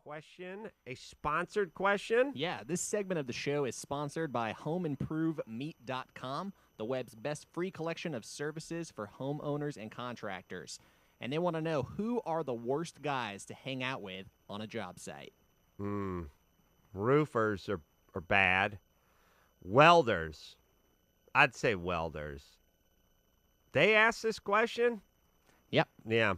question, a sponsored question. Yeah, this segment of the show is sponsored by HomeImproveMeat.com, the web's best free collection of services for homeowners and contractors. And they want to know, who are the worst guys to hang out with on a job site? Roofers are bad. Welders, I'd say welders. They asked this question? Yep. Yeah.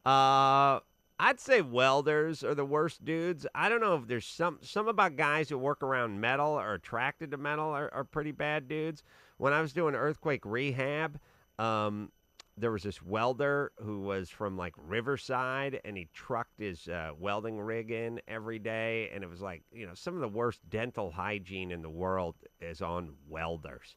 Uh, I'd say welders are the worst dudes. I don't know if there's some about guys who work around metal or attracted to metal are pretty bad dudes. When I was doing earthquake rehab, um, there was this welder who was from like Riverside, and he trucked his welding rig in every day, and it was like, some of the worst dental hygiene in the world is on welders.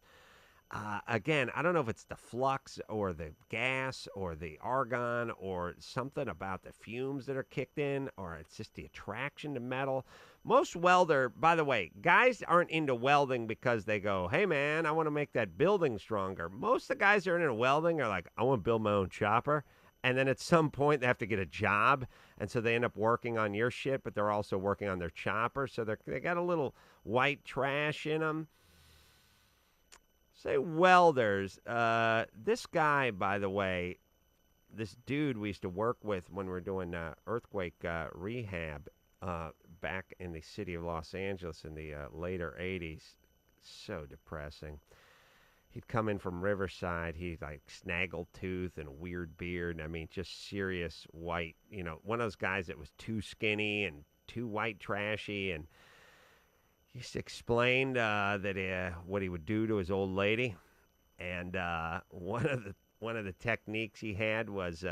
Again, I don't know if it's the flux or the gas or the argon or something about the fumes that are kicked in, or it's just the attraction to metal. Most welder, by the way, guys aren't into welding because they go, hey man, I want to make that building stronger. Most of the guys that are into welding are like, I want to build my own chopper. And then at some point they have to get a job. And so they end up working on your shit, but they're also working on their chopper. So they got a little white trash in them. Say welders. This guy, by the way, this dude we used to work with when we were doing earthquake rehab back in the city of Los Angeles in the later 80s. So depressing. He'd come in from Riverside. He'd like snaggle tooth and a weird beard. I mean, just serious white, one of those guys that was too skinny and too white trashy. And he used to explain that what he would do to his old lady, and one of the techniques he had was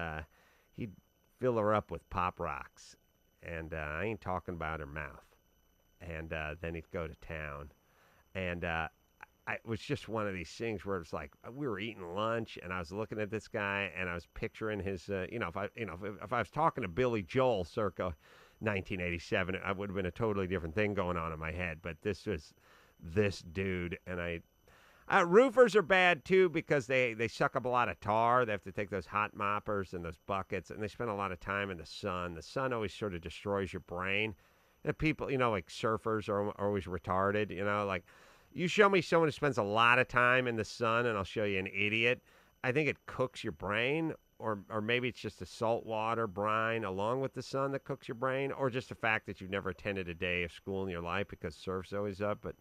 he'd fill her up with pop rocks, and I ain't talking about her mouth, and then he'd go to town, and it was just one of these things where it's like we were eating lunch, and I was looking at this guy, and I was picturing his, if I was talking to Billy Joel circa 1987, it would have been a totally different thing going on in my head. But this was this dude, and roofers are bad too because they suck up a lot of tar. They have to take those hot moppers and those buckets, and they spend a lot of time in the sun. The sun always sort of destroys your brain. And people, like surfers are always retarded. Like you show me someone who spends a lot of time in the sun, and I'll show you an idiot. I think it cooks your brain. Or maybe it's just the salt water brine along with the sun that cooks your brain, or just the fact that you've never attended a day of school in your life because surf's always up. But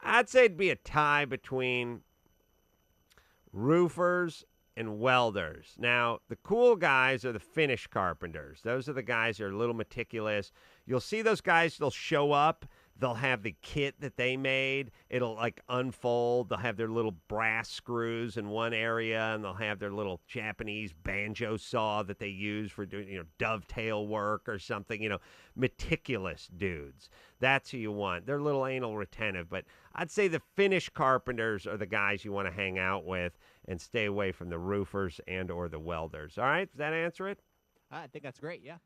I'd say it'd be a tie between roofers and welders. Now, the cool guys are the finish carpenters. Those are the guys that are a little meticulous. You'll see those guys, they'll show up. They'll have the kit that they made. It'll like unfold. They'll have their little brass screws in one area, and they'll have their little Japanese banjo saw that they use for doing, dovetail work or something. Meticulous dudes. That's who you want. They're a little anal retentive, but I'd say the finish carpenters are the guys you want to hang out with, and stay away from the roofers and or the welders. All right, does that answer it? I think that's great, yeah.